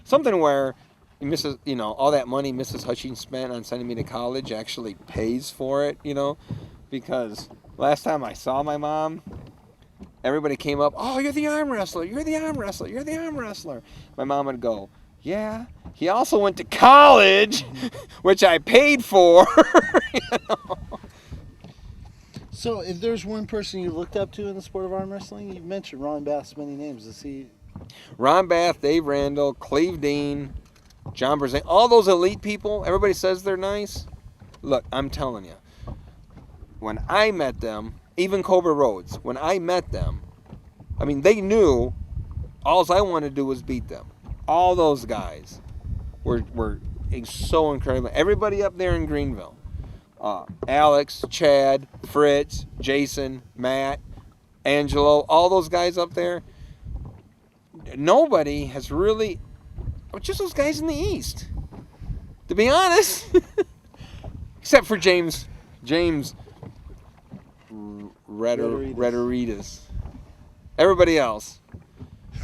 something where Mrs. all that money Mrs. Hutchings spent on sending me to college actually pays for it, because last time I saw my mom, everybody came up, oh, you're the arm wrestler, you're the arm wrestler, you're the arm wrestler. My mom would go, yeah, he also went to college, which I paid for. So, if there's one person you looked up to in the sport of arm wrestling, you've mentioned Ron Bass many names. Is he? Ron Bath, Dave Randall, Cleve Dean, John Brzezinski, all those elite people, everybody says they're nice. Look, I'm telling you, when I met them, even Cobra Rhodes, when I met them, I mean, they knew all I wanted to do was beat them. All those guys were so incredible. Everybody up there in Greenville, Alex, Chad, Fritz, Jason, Matt, Angelo, all those guys up there, nobody has really, just those guys in the East, to be honest, except for James Rederitas. Everybody else.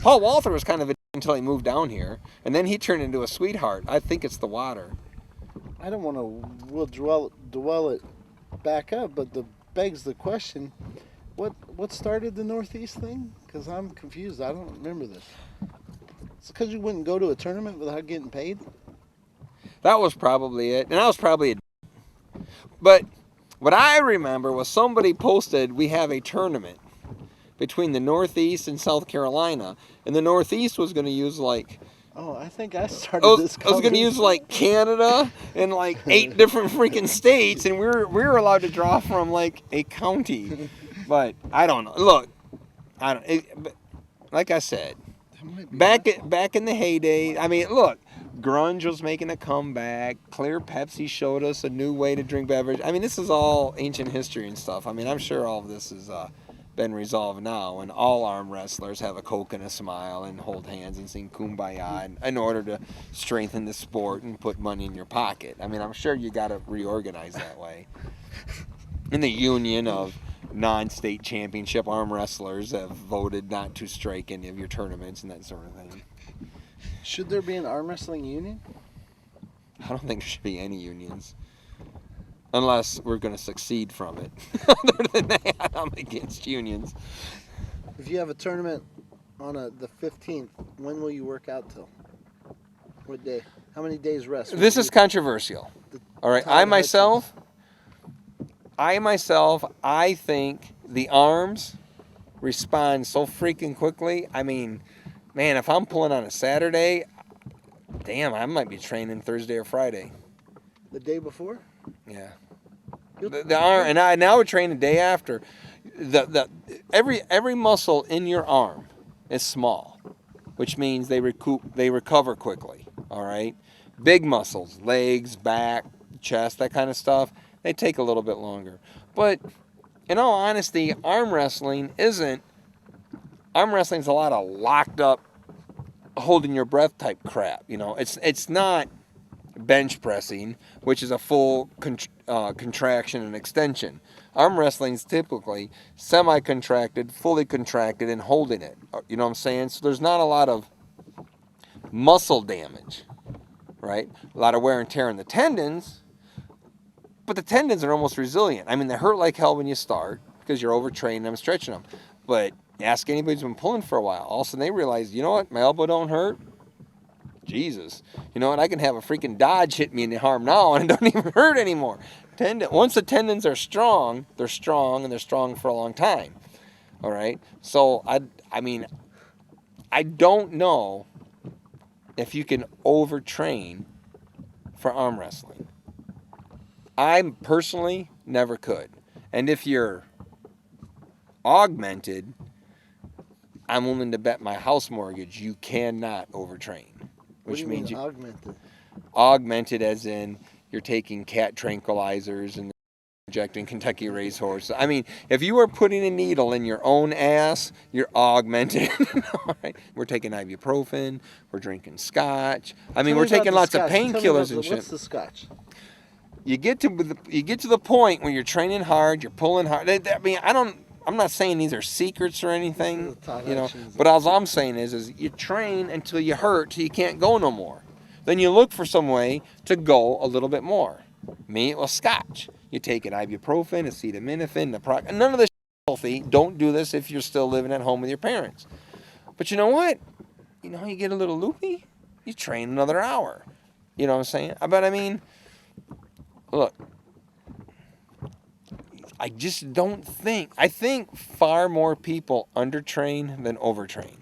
Paul Walther was kind of a until he moved down here, and then he turned into a sweetheart. I think it's the water. I don't want to. We'll dwell it back up, but begs the question: what started the Northeast thing? Because I'm confused. I don't remember this. It's because you wouldn't go to a tournament without getting paid. That was probably it, and I was probably But what I remember was somebody posted, we have a tournament between the Northeast and South Carolina, and the Northeast was going to use like... Oh, I think I started this. I was going to use like Canada and like 8 different freaking states, and we were allowed to draw from like a county. But I don't know. Look, like I said, back in the heyday, I mean, look, grunge was making a comeback. Clear Pepsi showed us a new way to drink beverage. I mean, this is all ancient history and stuff. I mean, I'm sure all of this has been resolved now, and all arm wrestlers have a Coke and a smile and hold hands and sing Kumbaya in order to strengthen the sport and put money in your pocket. I mean, I'm sure you got to reorganize that way. In the union of non-state championship arm wrestlers have voted not to strike any of your tournaments and that sort of thing. Should there be an arm wrestling union? I don't think there should be any unions. Unless we're going to succeed from it. Other than that, I'm against unions. If you have a tournament on the 15th, when will you work out till? What day? How many days rest? This is controversial. All right, I myself, I think the arms respond so freaking quickly. I mean, man, if I'm pulling on a Saturday, damn, I might be training Thursday or Friday. The day before? Yeah. The arm, and I now would train the day after. Every muscle in your arm is small, which means they recover quickly. All right, big muscles, legs, back, chest, that kind of stuff, they take a little bit longer. But in all honesty, arm wrestling is a lot of locked up, holding your breath type crap. You know, it's not bench pressing, which is a full contraction and extension. Arm wrestling is typically semi-contracted, fully contracted, and holding it. You know what I'm saying? So there's not a lot of muscle damage, right? A lot of wear and tear in the tendons, but the tendons are almost resilient. I mean, they hurt like hell when you start because you're overtraining them, stretching them. But ask anybody who's been pulling for a while. All of a sudden they realize, you know what? My elbow don't hurt. Jesus. You know what? I can have a freaking Dodge hit me in the arm now and it don't even hurt anymore. Once the tendons are strong, they're strong, and they're strong for a long time. All right? So, I mean, I don't know if you can overtrain for arm wrestling. I personally never could. And if you're augmented, I'm willing to bet my house mortgage you cannot overtrain. Which means augmented? Augmented as in you're taking cat tranquilizers and injecting Kentucky racehorse. I mean, if you are putting a needle in your own ass, you're augmented. All right? We're taking ibuprofen. We're drinking scotch. I mean, we're taking lots of painkillers and shit. What's the scotch? You get to the point where you're training hard, you're pulling hard. I mean, I I'm not saying these are secrets or anything, Todd you know. Hutchings. But all I'm saying is you train until you hurt, till you can't go no more. Then you look for some way to go a little bit more. Me, it was scotch. You take an ibuprofen, acetaminophen, none of this is healthy. Don't do this if you're still living at home with your parents. But you know what? You know, you get a little loopy, you train another hour. You know what I'm saying? But I mean, look, I just don't think. I think far more people undertrain than overtrain.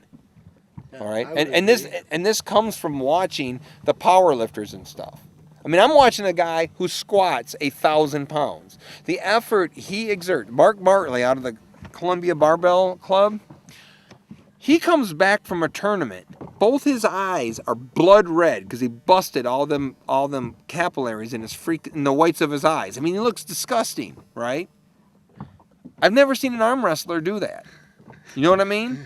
Yeah, All right, I would and agree. this comes from watching the power lifters and stuff. I mean, I'm watching a guy who squats 1,000 pounds. The effort he exerts, Mark Martley out of the Columbia Barbell Club, he comes back from a tournament. Both his eyes are blood red because he busted all them capillaries in in the whites of his eyes. I mean, he looks disgusting, right? I've never seen an arm wrestler do that. You know what I mean?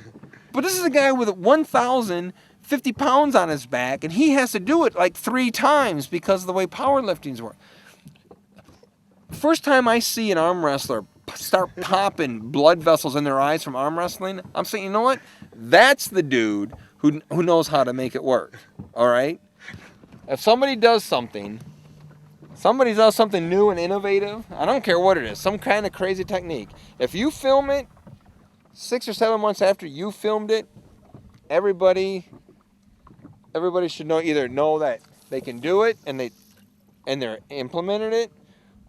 But this is a guy with 1,050 pounds on his back, and he has to do it like 3 times because of the way powerlifting's work. First time I see an arm wrestler start popping blood vessels in their eyes from arm wrestling, I'm saying, you know what? That's the dude who knows how to make it work. All right? If somebody does something new and innovative, I don't care what it is, some kind of crazy technique. If you film it 6 or 7 months after you filmed it, everybody should either know that they can do it and they're implemented it,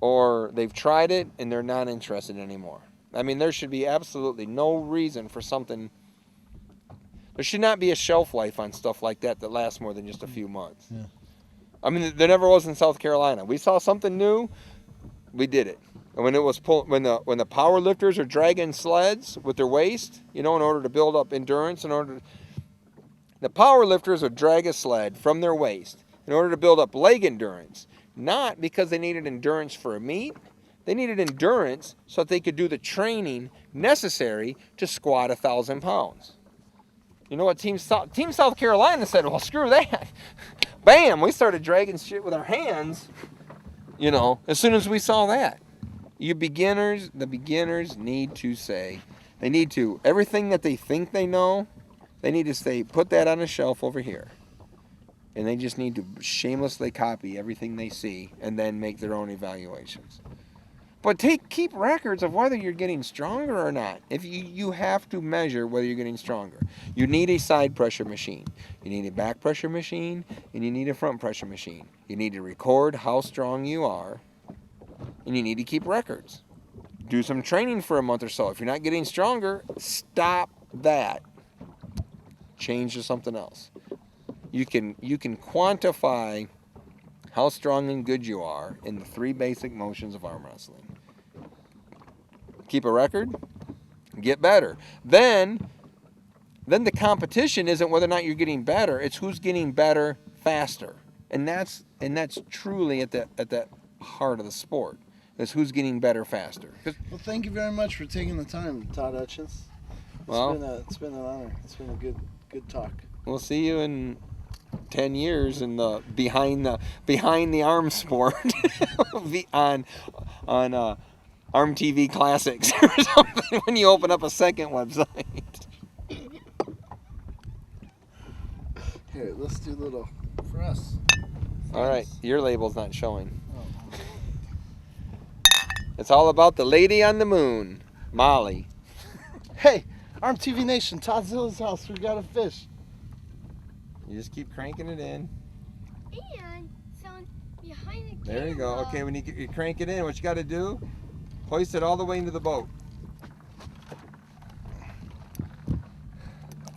or they've tried it and they're not interested anymore. I mean, there should be absolutely no reason for something. There should not be a shelf life on stuff like that lasts more than just a few months. Yeah. I mean, there never was in South Carolina. We saw something new, we did it. And when it was when the power lifters are dragging sleds with their waist, you know, in order to build up endurance, the power lifters would drag a sled from their waist in order to build up leg endurance, not because they needed endurance for a meet. They needed endurance so that they could do the training necessary to squat 1,000 pounds. You know what Team South Carolina said? Well, screw that. Bam, we started dragging shit with our hands, you know, as soon as we saw that. The beginners need to everything that they think they know, they need to say, put that on a shelf over here. And they just need to shamelessly copy everything they see and then make their own evaluations. But keep records of whether you're getting stronger or not. If you have to measure whether you're getting stronger. You need a side pressure machine. You need a back pressure machine, and you need a front pressure machine. You need to record how strong you are, and you need to keep records. Do some training for a month or so. If you're not getting stronger, stop that. Change to something else. You can quantify how strong and good you are in the 3 basic motions of arm wrestling. Keep a record, get better. Then the competition isn't whether or not you're getting better, it's who's getting better faster. And that's truly at the heart of the sport, is who's getting better faster. Well, thank you very much for taking the time, Todd Hutchings. It's been an honor. It's been a good talk. We'll see you in 10 years in the behind the arm sport on ArmTV Classics or something when you open up a second website. Here, let's do a little for us. All right, your label's not showing. It's all about the lady on the moon, Molly. Hey, ArmTV Nation, Todzilla's house. We got a fish. You just keep cranking it in. And someone behind the camera. There you go. Okay, when you crank it in, what you got to do, hoist it all the way into the boat.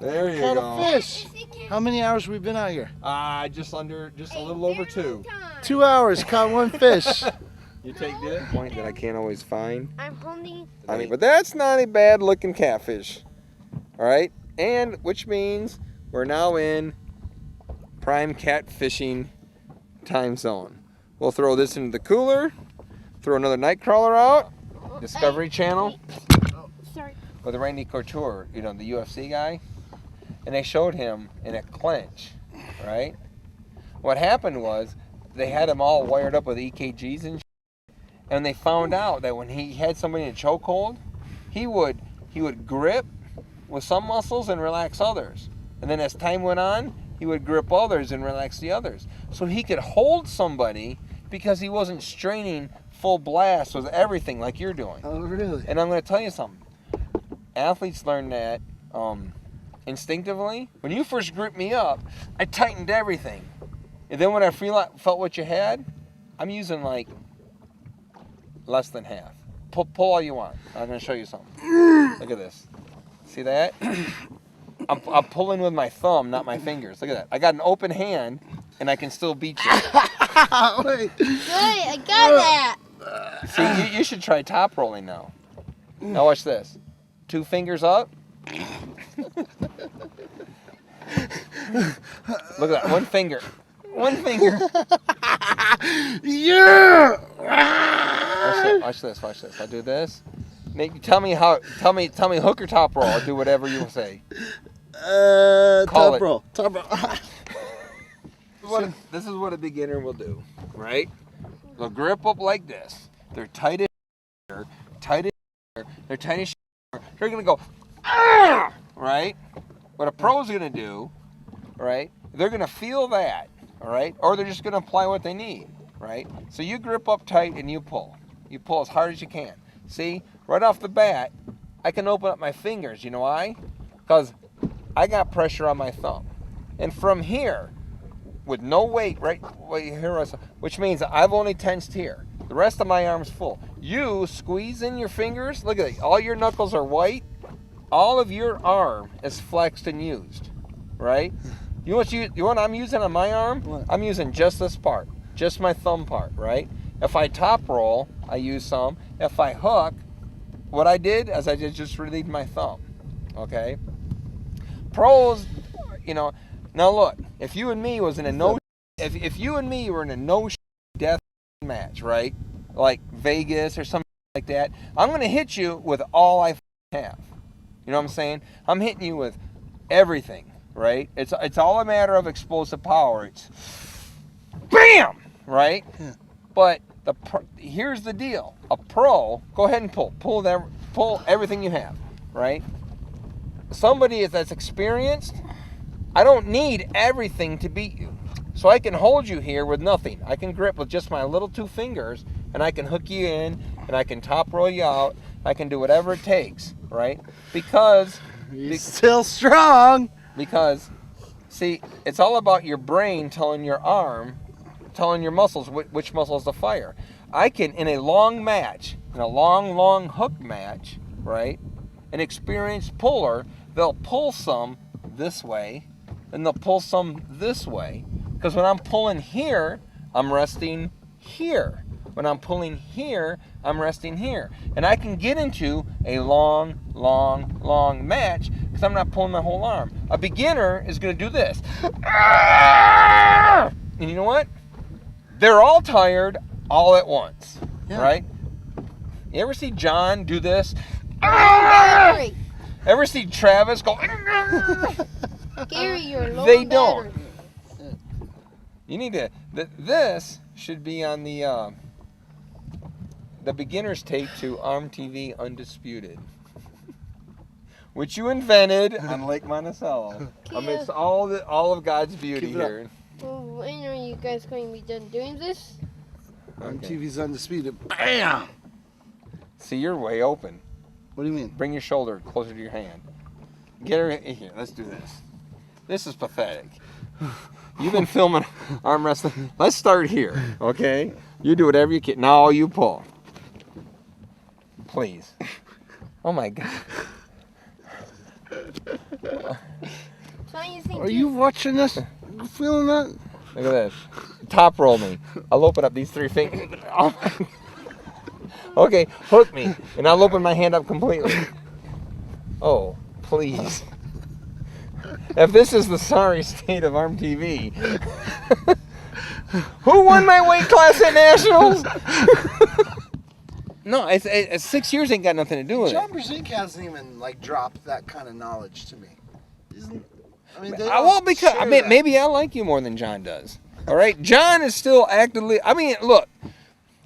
There you Caught go. a fish. How many hours we been out here? Just a little over 2. 2 hours. Caught 1 fish. You take this point that I can't always find. I'm holding. I mean, but that's not a bad looking catfish. All right, and which means we're now in prime catfishing time zone. We'll throw this into the cooler, throw another night crawler out, Discovery Channel, Sorry. with Randy Couture, you know, the UFC guy, and they showed him in a clinch, right? What happened was they had him all wired up with EKGs and shit, and they found out that when he had somebody in a chokehold, he would grip with some muscles and relax others. And then as time went on, he would grip others and relax the others. So he could hold somebody because he wasn't straining full blast with everything like you're doing. Oh, really? And I'm going to tell you something. Athletes learn that instinctively. When you first gripped me up, I tightened everything. And then when I felt what you had, I'm using like less than half. Pull all you want. I'm going to show you something. Look at this. See that? I'm pulling with my thumb, not my fingers. Look at that. I got an open hand, and I can still beat you. Wait. Good, I got that. See, you should try top rolling now. Now watch this. 2 fingers up. Look at that. 1 finger. 1 finger. Yeah. Watch this. I'll do this. Nate, tell me hook or top roll. I'll do whatever you say. Top roll. This is what a beginner will do, right? They'll grip up like this. They're tight as here, they're tight as here. They're gonna go, right? What a pro's gonna do, right? They're gonna feel that, all right? Or they're just gonna apply what they need, right? So you grip up tight and you pull. You pull as hard as you can. See, right off the bat, I can open up my fingers. You know why? Because I got pressure on my thumb. And from here, with no weight, right here, which means I've only tensed here. The rest of my arm's full. You squeeze in your fingers. Look at it. All your knuckles are white. All of your arm is flexed and used, right? You know what I'm using on my arm? What? I'm using just this part, just my thumb part, right? If I top roll, I use some. If I hook, what I did is I just relieved my thumb, okay? Pros, now look, if you and me was in a if you and me were in a no death match, right? Like Vegas or something like that, I'm gonna hit you with all I have. You know what I'm saying? I'm hitting you with everything, right? It's all a matter of explosive power. It's BAM! Right? Yeah. But here's the deal. A pro, go ahead and pull everything you have, right? Somebody that's experienced, I don't need everything to beat you. So I can hold you here with nothing. I can grip with just my little 2 fingers, and I can hook you in, and I can top roll you out. I can do whatever it takes, right? Because You're still strong. Because, see, it's all about your brain telling your arm, telling your muscles which muscles to fire. I can, in a long match, in a long hook match, right? An experienced puller, they'll pull some this way, and they'll pull some this way. Because when I'm pulling here, I'm resting here. When I'm pulling here, I'm resting here. And I can get into a long match because I'm not pulling my whole arm. A beginner is going to do this. And you know what? They're all tired all at once, right? You ever see John do this? Ever see Travis go? Gary, you're low They on don't. battery. You need to. This should be on the beginner's tape to ArmTV Undisputed, which you invented on Lake Monticello amidst all of God's beauty Keep it up. here. Well, when are you guys going to be done doing this? ArmTV's undisputed. Bam! See, you're way open. What do you mean? Bring your shoulder closer to your hand. Get her in here. Let's do this. This is pathetic. You've been filming arm wrestling. Let's start here, okay? You do whatever you can. Now you pull. Please. Oh my God. Are you watching this? You feeling that? Look at this. Top roll me. I'll open up these 3 fingers. Oh my. Okay, hook me, and I'll open my hand up completely. Oh, please. If this is the sorry state of ArmTV, who won my weight class at Nationals? No, it's 6 years ain't got nothing to do with it. John Brzezinski hasn't even dropped that kind of knowledge to me. They Well, don't because share that. maybe I like you more than John does. All right, John is still actively. Look,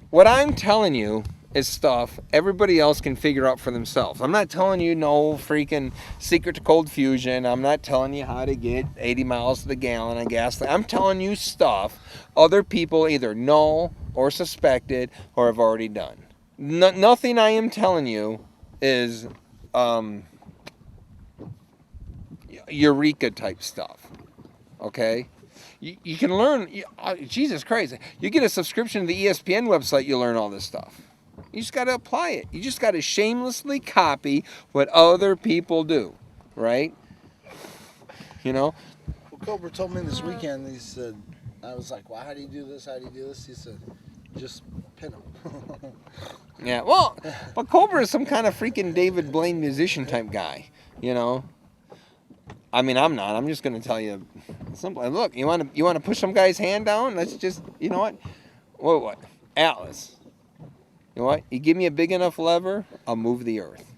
what I'm telling you is stuff everybody else can figure out for themselves. I'm not telling you no freaking secret to cold fusion. I'm not telling you how to get 80 miles to the gallon on gas. I'm telling you stuff other people either know or suspected or have already done. Nothing I am telling you is eureka type stuff. Okay? You can learn, Jesus Christ, you get a subscription to the ESPN website, you learn all this stuff. You just got to apply it. You just got to shamelessly copy what other people do, right? You know? Well, Cobra told me this weekend, he said, I was like, well, how do you do this? How do you do this? He said, just pin them. Yeah, well, but Cobra is some kind of freaking David Blaine musician type guy, you know? I mean, I'm not. I'm just going to tell you simply. Look, you want to push some guy's hand down? Let's just, you know what? What? Atlas. You know what? You give me a big enough lever, I'll move the earth.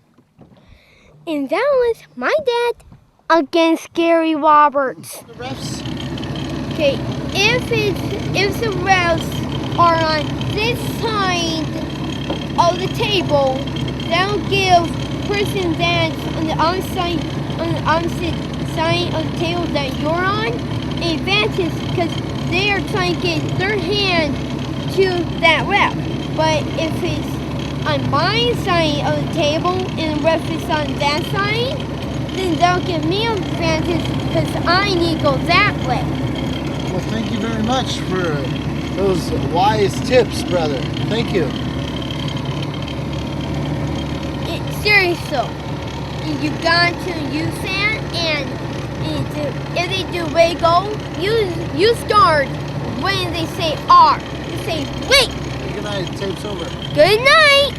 And that was my dad against Gary Roberts. The refs. Okay, if the refs are on this side of the table, that'll give person that's on the opposite side of the table that you're on an advantage because they are trying to get their hand to that ref. But if it's on my side of the table and the ref is on that side, then they'll give me an advantage because I need to go that way. Well, thank you very much for those wise tips, brother. Thank you. Seriously, you got to use that, and if they do wiggle, you start when they say R. You say wait. Good night. Tape's over. Good night.